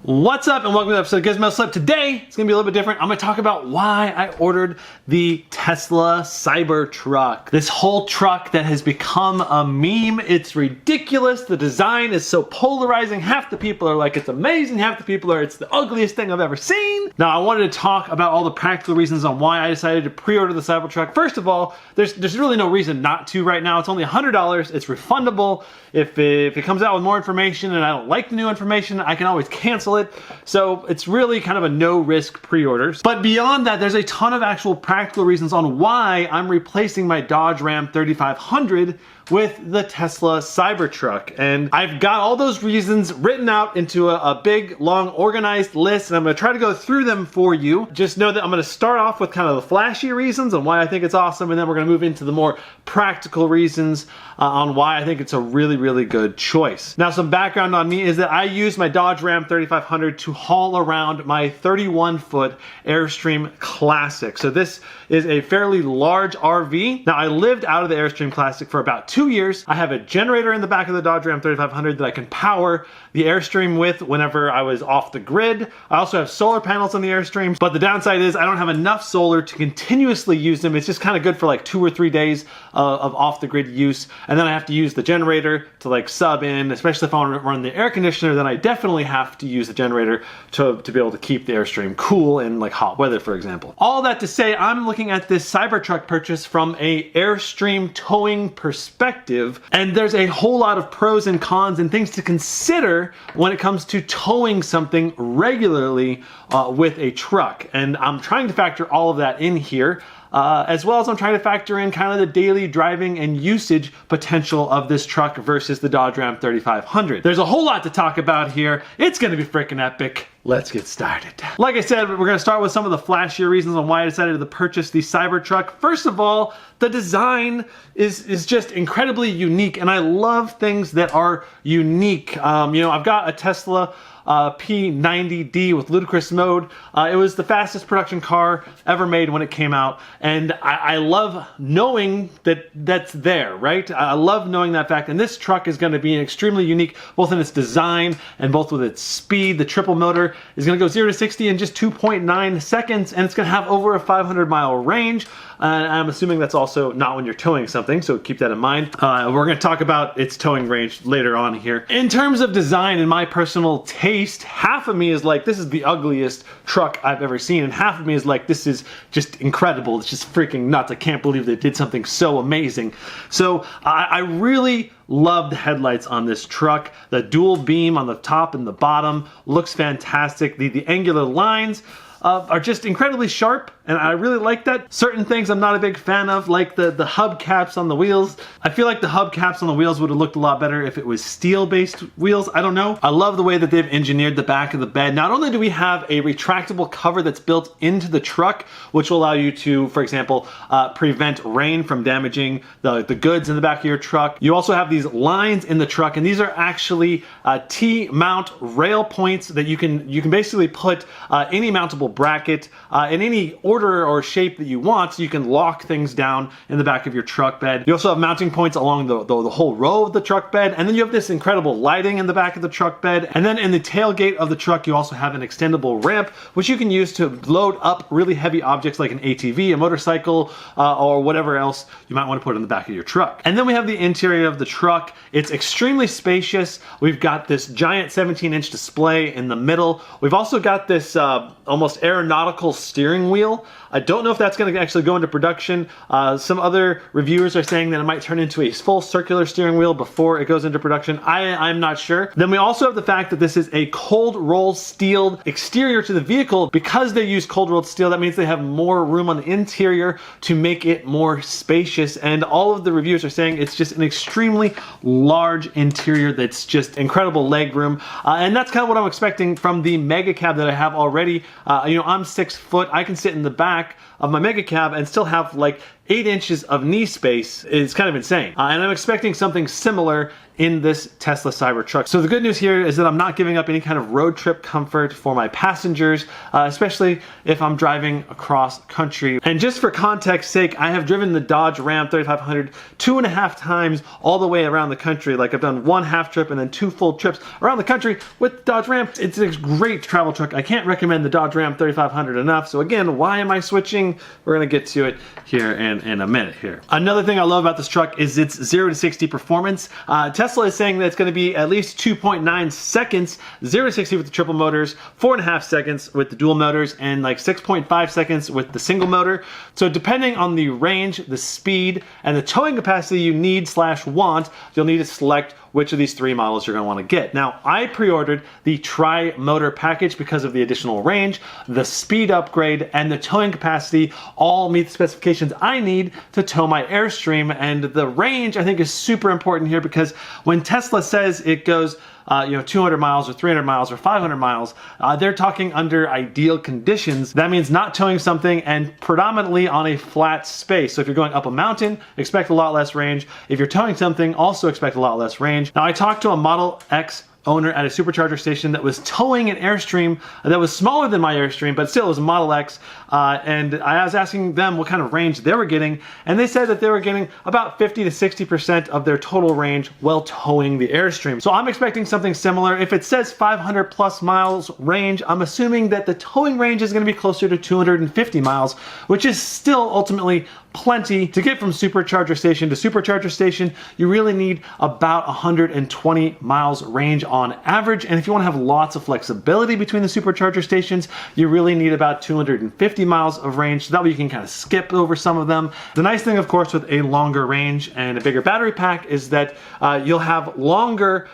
What's up and welcome to the episode of Gizmo Slip. Today, it's gonna be a little bit different. I'm gonna talk about why I ordered the Tesla Cybertruck. This whole truck that has become a meme. It's ridiculous. The design is so polarizing. Half the people are like, it's amazing. Half the people are, it's the ugliest thing I've ever seen. Now, I wanted to talk about all the practical reasons on why I decided to pre-order the Cybertruck. First of all, there's really no reason not to right now. It's only $100. It's refundable. If it comes out with more information and I don't like the new information, I can always cancel it. So it's really kind of a no-risk pre-orders. But beyond that, there's a ton of actual practical reasons on why I'm replacing my Dodge Ram 3500 with the Tesla Cybertruck. And I've got all those reasons written out into a big, long, organized list, and I'm gonna try to go through them for you. Just know that I'm gonna start off with kind of the flashy reasons on why I think it's awesome, and then we're gonna move into the more practical reasons on why I think it's a really, really good choice. Now, some background on me is that I use my Dodge Ram 3500 to haul around my 31-foot Airstream Classic. So this is a fairly large RV. Now, I lived out of the Airstream Classic for about 2 years. I have a generator in the back of the Dodge Ram 3500 that I can power the Airstream with whenever I was off the grid. I also have solar panels on the Airstream, but the downside is I don't have enough solar to continuously use them. It's just kind of good for like 2 or 3 days of off the grid use. And then I have to use the generator to like sub in, especially if I want to run the air conditioner, then I definitely have to use the generator to be able to keep the Airstream cool in like hot weather, for example. All that to say, I'm looking at this Cybertruck purchase from a Airstream towing perspective, and there's a whole lot of pros and cons and things to consider when it comes to towing something regularly with a truck. And I'm trying to factor all of that in here. As well as I'm trying to factor in kind of the daily driving and usage potential of this truck versus the Dodge Ram 3500. There's a whole lot to talk about here. It's gonna be freaking epic. Let's get started. Like I said, we're gonna start with some of the flashier reasons on why I decided to purchase the Cybertruck. First of all, the design is just incredibly unique, and I love things that are unique. You know, I've got a Tesla P90D with ludicrous mode. It was the fastest production car ever made when it came out, and I love knowing that that's there, right? I love knowing that fact, and this truck is going to be extremely unique, both in its design and both with its speed. The triple motor is going to go 0 to 60 in just 2.9 seconds, and it's going to have over a 500-mile range. I'm assuming that's also not when you're towing something, so keep that in mind. We're going to talk about its towing range later on here. In terms of design and my personal taste, half of me is like, this is the ugliest truck I've ever seen, and half of me is like, this is just incredible. It's just freaking nuts. I can't believe they did something so amazing. So I really love the headlights on this truck. The dual beam on the top and the bottom looks fantastic. The angular lines are just incredibly sharp, and I really like that. Certain things I'm not a big fan of, like the hubcaps on the wheels. I feel like the hubcaps on the wheels would have looked a lot better if it was steel-based wheels. I don't know. I love the way that they've engineered the back of the bed. Not only do we have a retractable cover that's built into the truck, which will allow you to, for example, prevent rain from damaging the goods in the back of your truck. You also have these lines in the truck, and these are actually T-mount rail points that you can basically put any mountable bracket in any order or shape that you want, so you can lock things down in the back of your truck bed. You also have mounting points along the whole row of the truck bed, and then you have this incredible lighting in the back of the truck bed. And then in the tailgate of the truck, you also have an extendable ramp, which you can use to load up really heavy objects like an ATV, a motorcycle, or whatever else you might want to put in the back of your truck. And then we have the interior of the truck. It's extremely spacious. We've got this giant 17-inch display in the middle. We've also got this almost aeronautical steering wheel. I don't know if that's going to actually go into production. Some other reviewers are saying that it might turn into a full circular steering wheel before it goes into production. I'm not sure. Then we also have the fact that this is a cold rolled steel exterior to the vehicle. Because they use cold rolled steel, that means they have more room on the interior to make it more spacious. And all of the reviews are saying it's just an extremely large interior that's just incredible leg room. And that's kind of what I'm expecting from the mega cab that I have already. You know, I'm 6 foot. I can sit in the back of my mega cab and still have like 8 inches of knee space. Is kind of insane. And I'm expecting something similar in this Tesla Cybertruck. So the good news here is that I'm not giving up any kind of road trip comfort for my passengers, especially if I'm driving across country. And just for context sake, I have driven the Dodge Ram 3500 2.5 times all the way around the country. Like I've done one half trip and then 2 full trips around the country with the Dodge Ram. It's a great travel truck. I can't recommend the Dodge Ram 3500 enough. So again, why am I switching? We're gonna get to it here in a minute here. Another thing I love about this truck is its 0 to 60 performance. Tesla is saying that it's gonna be at least 2.9 seconds, 0 to 60 with the triple motors, 4.5 seconds with the dual motors, and like 6.5 seconds with the single motor. So depending on the range, the speed, and the towing capacity you need/want, you'll need to select which of these 3 models you're going to want to get. Now, I pre-ordered the tri-motor package because of the additional range, the speed upgrade, and the towing capacity all meet the specifications I need to tow my Airstream. And the range, I think, is super important here because when Tesla says it goes 200 miles or 300 miles or 500 miles, they're talking under ideal conditions. That means not towing something and predominantly on a flat space. So if you're going up a mountain, expect a lot less range. If you're towing something, also expect a lot less range. Now I talked to a Model X owner at a supercharger station that was towing an Airstream that was smaller than my Airstream, but still it was a Model X. And I was asking them what kind of range they were getting, and they said that they were getting about 50 to 60% of their total range while towing the Airstream. So I'm expecting something similar. If it says 500 plus miles range, I'm assuming that the towing range is going to be closer to 250 miles, which is still ultimately plenty. To get from supercharger station to supercharger station, you really need about 120 miles range on average. And if you want to have lots of flexibility between the supercharger stations, you really need about 250 miles of range. So that way you can kind of skip over some of them. The nice thing, of course, with a longer range and a bigger battery pack is that you'll have longer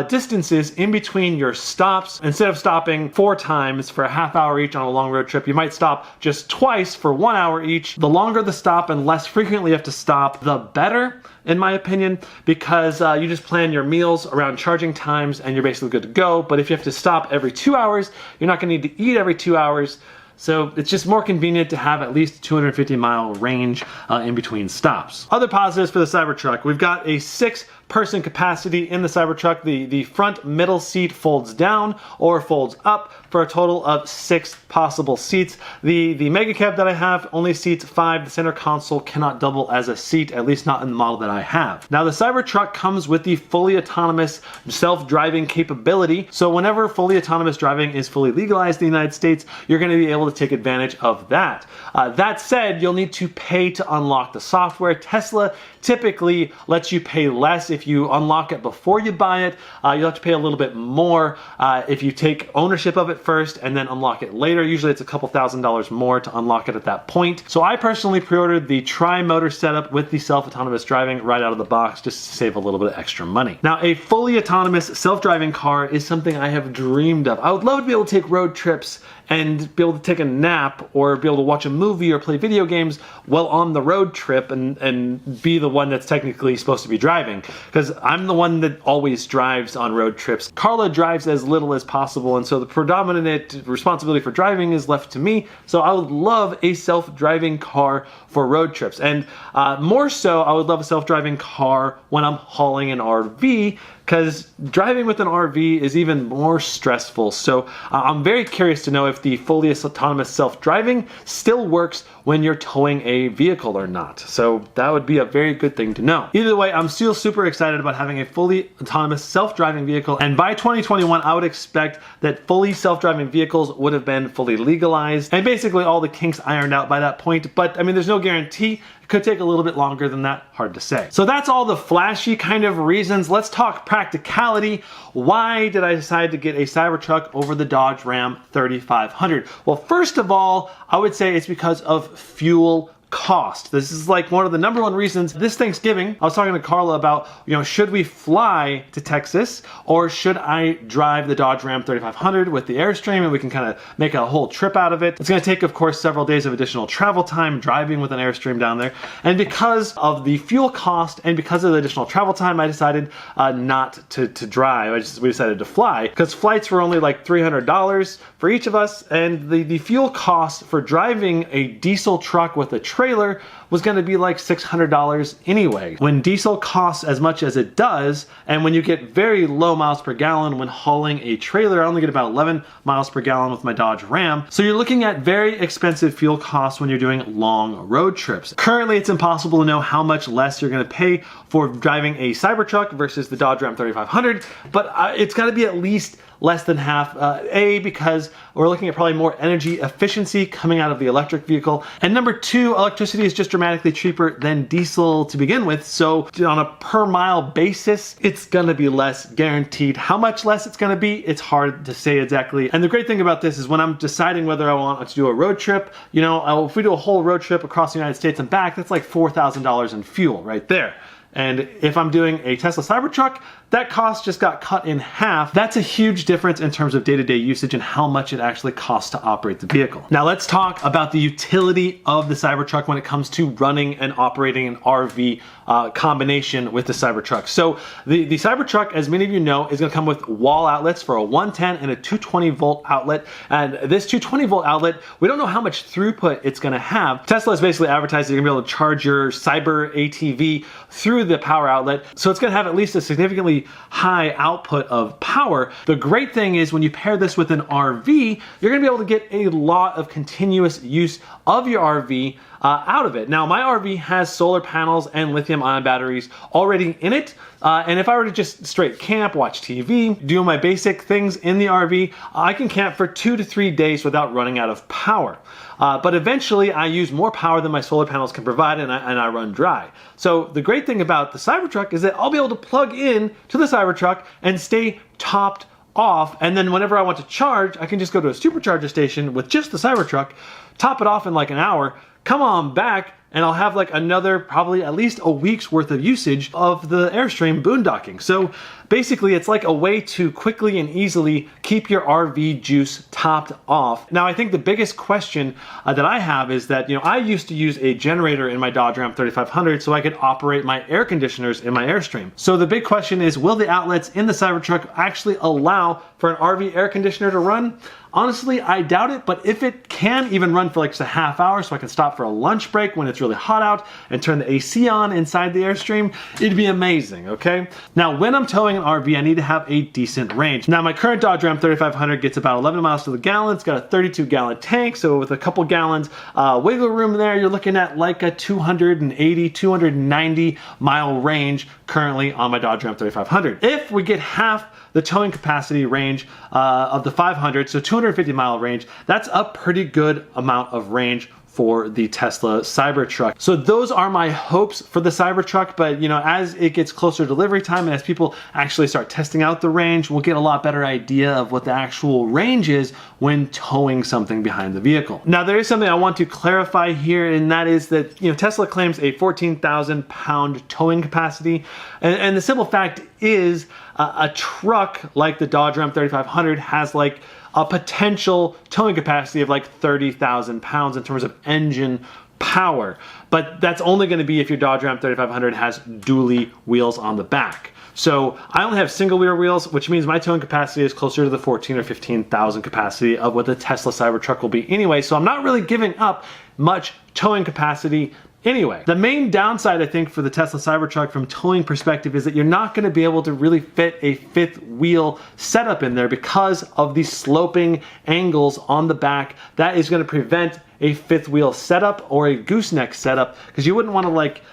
distances in between your stops. Instead of stopping 4 times for a half hour each on a long road trip, you might stop just twice for 1 hour each. The longer the stop and less frequently you have to stop, the better, in my opinion, because you just plan your meals around charging times and you're basically good to go. But if you have to stop every 2 hours, you're not gonna need to eat every 2 hours. So it's just more convenient to have at least 250 mile range in between stops. Other positives for the Cybertruck, we've got a 6-person capacity in the Cybertruck. The front middle seat folds down or folds up for a total of 6 possible seats. The Mega Cab that I have only seats 5. The center console cannot double as a seat, at least not in the model that I have. Now the Cybertruck comes with the fully autonomous self-driving capability. So whenever fully autonomous driving is fully legalized in the United States, you're going to be able to take advantage of that. That said, you'll need to pay to unlock the software. Tesla typically lets you pay less if you unlock it before you buy it. You'll have to pay a little bit more if you take ownership of it first and then unlock it later. Usually it's a couple $1,000s more to unlock it at that point. So I personally pre-ordered the tri-motor setup with the self-autonomous driving right out of the box just to save a little bit of extra money. Now a fully autonomous self-driving car is something I have dreamed of. I would love to be able to take road trips and be able to take a nap or be able to watch a movie or play video games while on the road trip and be the one that's technically supposed to be driving, because I'm the one that always drives on road trips. Carla drives as little as possible, and so the predominant responsibility for driving is left to me. So I would love a self-driving car for road trips, and more so I would love a self-driving car when I'm hauling an RV, because driving with an RV is even more stressful. So I'm very curious to know if the fully autonomous self-driving still works when you're towing a vehicle or not. So that would be a very good thing to know. Either way, I'm still super excited about having a fully autonomous self-driving vehicle. And by 2021, I would expect that fully self-driving vehicles would have been fully legalized and basically all the kinks ironed out by that point. But I mean, there's no guarantee. It could take a little bit longer than that, hard to say. So that's all the flashy kind of reasons. Let's talk practicality. Why did I decide to get a Cybertruck over the Dodge Ram 3500? Well, first of all, I would say it's because of fuel cost. This is like one of the #1 reasons. This Thanksgiving, I was talking to Carla about, should we fly to Texas or should I drive the Dodge Ram 3500 with the Airstream and we can kind of make a whole trip out of it. It's going to take, of course, several days of additional travel time driving with an Airstream down there. And because of the fuel cost and because of the additional travel time, I decided not to drive. We decided to fly because flights were only like $300 for each of us. And the fuel cost for driving a diesel truck with a trailer trailer was going to be like $600 anyway. When diesel costs as much as it does, and when you get very low miles per gallon when hauling a trailer, I only get about 11 miles per gallon with my Dodge Ram. So you're looking at very expensive fuel costs when you're doing long road trips. Currently, it's impossible to know how much less you're going to pay for driving a Cybertruck versus the Dodge Ram 3500, but it's got to be at least less than half, because we're looking at probably more energy efficiency coming out of the electric vehicle. And number two, electricity is just dramatically cheaper than diesel to begin with. So on a per mile basis, it's gonna be less guaranteed. How much less it's gonna be, it's hard to say exactly. And the great thing about this is when I'm deciding whether I want to do a road trip, you know, if we do a whole road trip across the United States and back, that's like $4,000 in fuel right there. And if I'm doing a Tesla Cybertruck, that cost just got cut in half. That's a huge difference in terms of day-to-day usage and how much it actually costs to operate the vehicle. Now let's talk about the utility of the Cybertruck when it comes to running and operating an RV combination with the Cybertruck. So the Cybertruck, as many of you know, is gonna come with wall outlets for a 110 and a 220 volt outlet. And this 220 volt outlet, we don't know how much throughput it's gonna have. Tesla is basically advertising you're gonna be able to charge your Cyber ATV through the power outlet. So it's gonna have at least a significantly high output of power. The great thing is when you pair this with an RV, you're gonna be able to get a lot of continuous use of your RV out of it. Now my RV has solar panels and lithium ion batteries already in it. And if I were to just straight camp, watch TV, do my basic things in the RV, I can camp for 2 to 3 days without running out of power. But eventually I use more power than my solar panels can provide and I run dry. So the great thing about the Cybertruck is that I'll be able to plug in to the Cybertruck and stay topped off, and then whenever I want to charge, I can just go to a supercharger station with just the Cybertruck, top it off in like an hour, come on back, and I'll have like another probably at least a week's worth of usage of the Airstream boondocking. So basically it's like a way to quickly and easily keep your RV juice topped off. Now I think the biggest question that I have is that, you know, I used to use a generator in my Dodge Ram 3500 so I could operate my air conditioners in my Airstream. So the big question is, will the outlets in the Cybertruck actually allow for an RV air conditioner to run? Honestly, I doubt it, but if it can even run for like just a half hour so I can stop for a lunch break when it's really hot out and turn the AC on inside the Airstream, it'd be amazing, okay? Now, when I'm towing an RV, I need to have a decent range. Now, my current Dodge Ram 3500 gets about 11 miles to the gallon. It's got a 32-gallon tank, so with a couple gallons wiggle room there, you're looking at like a 280, 290 mile range currently on my Dodge Ram 3500. If we get half the towing capacity range of the 500, so 250 mile range, that's a pretty good amount of range for the Tesla Cybertruck. So those are my hopes for the Cybertruck, but you know, as it gets closer to delivery time and as people actually start testing out the range, we'll get a lot better idea of what the actual range is when towing something behind the vehicle. Now there is something I want to clarify here, and that is that, you know, Tesla claims a 14,000 pound towing capacity, and the simple fact is a truck like the Dodge Ram 3500 has like a potential towing capacity of like 30,000 pounds in terms of engine power. But that's only going to be if your Dodge Ram 3500 has dually wheels on the back. So I only have single rear wheels, which means my towing capacity is closer to the 14 or 15,000 capacity of what the Tesla Cybertruck will be anyway. So I'm not really giving up much towing capacity anyway. The main downside, I think, for the Tesla Cybertruck from towing perspective is that you're not going to be able to really fit a fifth wheel setup in there because of the sloping angles on the back. That is going to prevent a fifth wheel setup or a gooseneck setup, because you wouldn't want to like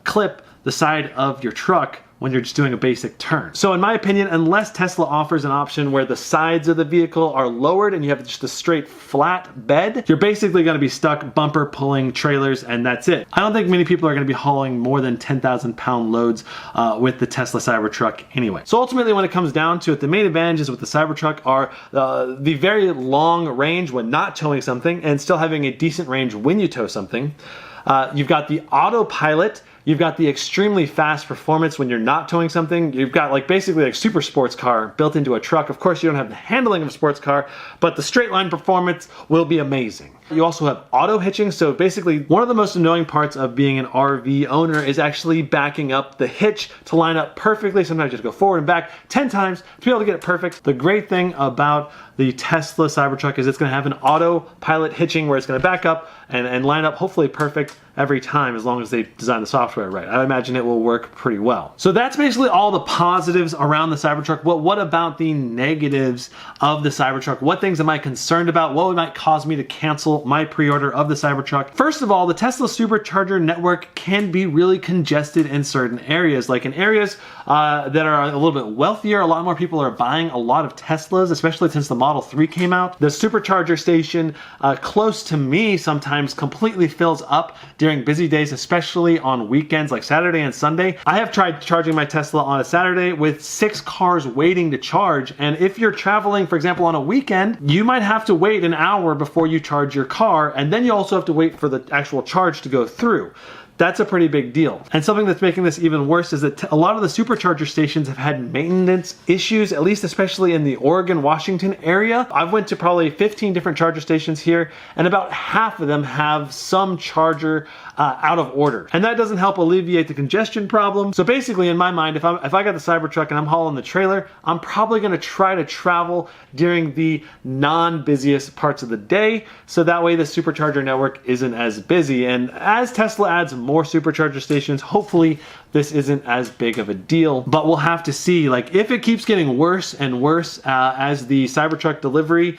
clip the side of your truck when you're just doing a basic turn. So in my opinion, unless Tesla offers an option where the sides of the vehicle are lowered and you have just a straight flat bed, you're basically gonna be stuck bumper pulling trailers and that's it. I don't think many people are gonna be hauling more than 10,000 pound loads with the Tesla Cybertruck anyway. So ultimately when it comes down to it, the main advantages with the Cybertruck are the very long range when not towing something and still having a decent range when you tow something. You've got the autopilot. You've got the extremely fast performance when you're not towing something. You've got like basically like super sports car built into a truck. Of course, you don't have the handling of a sports car, but the straight line performance will be amazing. You also have auto hitching. So basically one of the most annoying parts of being an RV owner is actually backing up the hitch to line up perfectly. Sometimes you just go forward and back 10 times to be able to get it perfect. The great thing about the Tesla Cybertruck is it's gonna have an autopilot hitching where it's gonna back up and line up hopefully perfect every time as long as they design the software right. I imagine it will work pretty well. So that's basically all the positives around the Cybertruck. What about the negatives of the Cybertruck? What things am I concerned about? What might cause me to cancel my pre-order of the Cybertruck? First of all, the Tesla supercharger network can be really congested in certain areas. Like in areas that are a little bit wealthier, a lot more people are buying a lot of Teslas, especially since the Model 3 came out. The supercharger station close to me sometimes completely fills up during busy days, especially on weekends like Saturday and Sunday. I have tried charging my Tesla on a Saturday with 6 cars waiting to charge, and if you're traveling, for example, on a weekend, you might have to wait an hour before you charge your car, and then you also have to wait for the actual charge to go through. That's a pretty big deal. And something that's making this even worse is that a lot of the supercharger stations have had maintenance issues, at least especially in the Oregon, Washington area. I've went to probably 15 different charger stations here, and about half of them have some charger out of order. And that doesn't help alleviate the congestion problem. So basically, in my mind, if I got the Cybertruck and I'm hauling the trailer, I'm probably gonna try to travel during the non-busiest parts of the day, so that way the supercharger network isn't as busy. And as Tesla adds more supercharger stations, hopefully this isn't as big of a deal, but we'll have to see. Like, if it keeps getting worse and worse as the Cybertruck delivery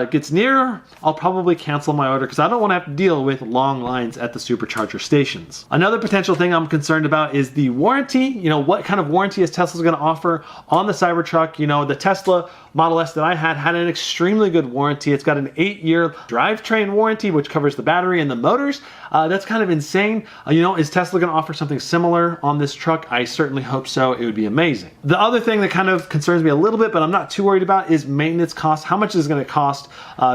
gets nearer, I'll probably cancel my order because I don't want to have to deal with long lines at the supercharger stations. Another potential thing I'm concerned about is the warranty. You know, what kind of warranty is Tesla's going to offer on the Cybertruck? You know, the Tesla Model S that I had an extremely good warranty. It's got an 8-year drivetrain warranty, which covers the battery and the motors. That's kind of insane. You know, is Tesla going to offer something similar on this truck? I certainly hope so. It would be amazing. The other thing that kind of concerns me a little bit, but I'm not too worried about, is maintenance costs. How much is it going to cost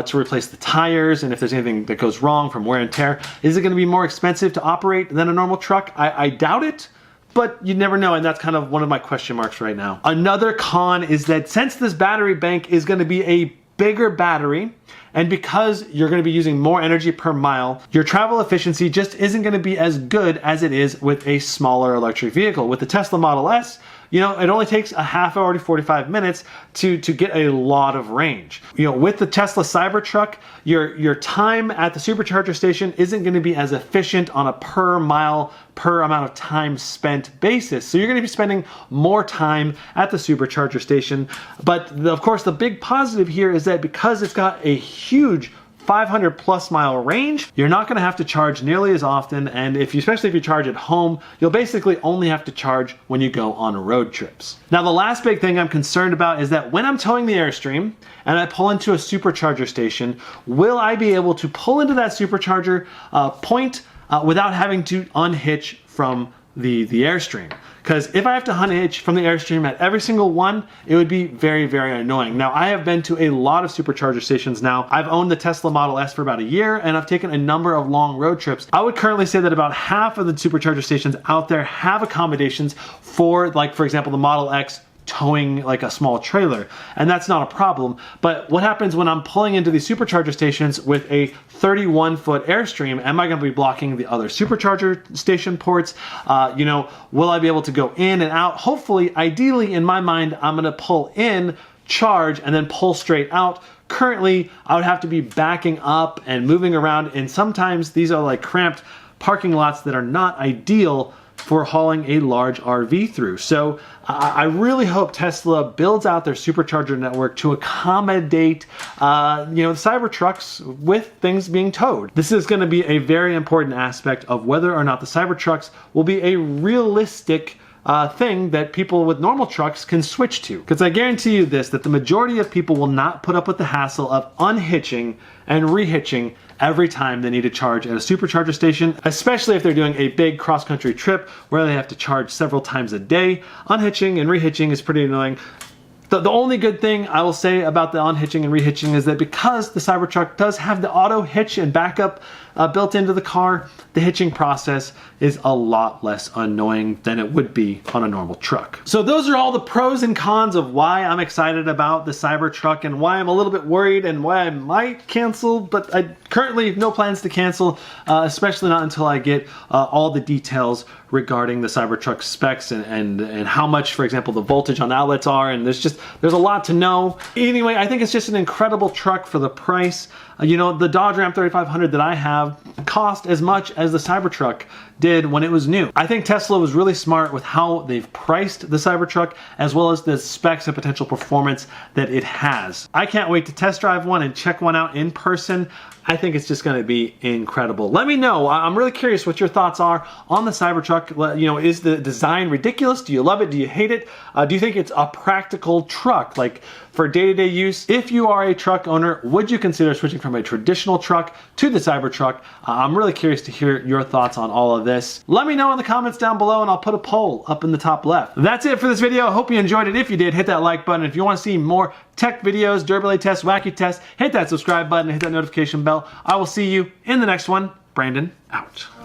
to replace the tires? And if there's anything that goes wrong from wear and tear, is it going to be more expensive to operate than a normal truck? I doubt it, but you never know, and that's kind of one of my question marks right now. Another con is that since this battery bank is going to be a bigger battery, and because you're going to be using more energy per mile, your travel efficiency just isn't going to be as good as it is with a smaller electric vehicle. With the Tesla Model S, you know, it only takes a half hour to 45 minutes to get a lot of range. You know, with the Tesla Cybertruck, your time at the supercharger station isn't going to be as efficient on a per mile, per amount of time spent basis. So you're going to be spending more time at the supercharger station. But of course, the big positive here is that because it's got a huge 500 plus mile range, you're not going to have to charge nearly as often, and especially if you charge at home, you'll basically only have to charge when you go on road trips. Now, the last big thing I'm concerned about is that when I'm towing the Airstream and I pull into a supercharger station, will I be able to pull into that supercharger point without having to unhitch from the Airstream? Because if I have to unhitch from the Airstream at every single one, it would be very, very annoying. Now, I have been to a lot of supercharger stations now. I've owned the Tesla Model S for about a year, and I've taken a number of long road trips. I would currently say that about half of the supercharger stations out there have accommodations for, like, for example, the Model X towing like a small trailer, and that's not a problem. But what happens when I'm pulling into these supercharger stations with a 31-foot Airstream? Am I going to be blocking the other supercharger station ports? You know, will I be able to go in and out? Hopefully, ideally, in my mind, I'm going to pull in, charge, and then pull straight out. Currently, I would have to be backing up and moving around, and sometimes these are like cramped parking lots that are not ideal for hauling a large RV through. So I really hope Tesla builds out their supercharger network to accommodate you know, the Cybertrucks with things being towed. This is going to be a very important aspect of whether or not the Cybertrucks will be a realistic thing that people with normal trucks can switch to. Because I guarantee you this, that the majority of people will not put up with the hassle of unhitching and rehitching every time they need to charge at a supercharger station, especially if they're doing a big cross-country trip where they have to charge several times a day. Unhitching and rehitching is pretty annoying. The only good thing I will say about the unhitching and rehitching is that because the Cybertruck does have the auto hitch and backup built into the car, the hitching process is a lot less annoying than it would be on a normal truck. So those are all the pros and cons of why I'm excited about the Cybertruck and why I'm a little bit worried and why I might cancel, but I currently have no plans to cancel, especially not until I get all the details regarding the Cybertruck specs and how much, for example, the voltage on outlets are, and there's just There's a lot to know. Anyway, I think it's just an incredible truck for the price. You know, the Dodge Ram 3500 that I have cost as much as the Cybertruck did when it was new. I think Tesla was really smart with how they've priced the Cybertruck, as well as the specs and potential performance that it has. I can't wait to test drive one and check one out in person. I think it's just going to be incredible. Let me know. I'm really curious what your thoughts are on the Cybertruck. You know, is the design ridiculous? Do you love it? Do you hate it? Do you think it's a practical truck, like for day-to-day use? If you are a truck owner, would you consider switching from a traditional truck to the Cybertruck? I'm really curious to hear your thoughts on all of this. Let me know in the comments down below, and I'll put a poll up in the top left. That's it for this video. I hope you enjoyed it. If you did, hit that like button. If you want to see more tech videos, durability tests, wacky tests, hit that subscribe button and hit that notification bell. I will see you in the next one. Brandon, out.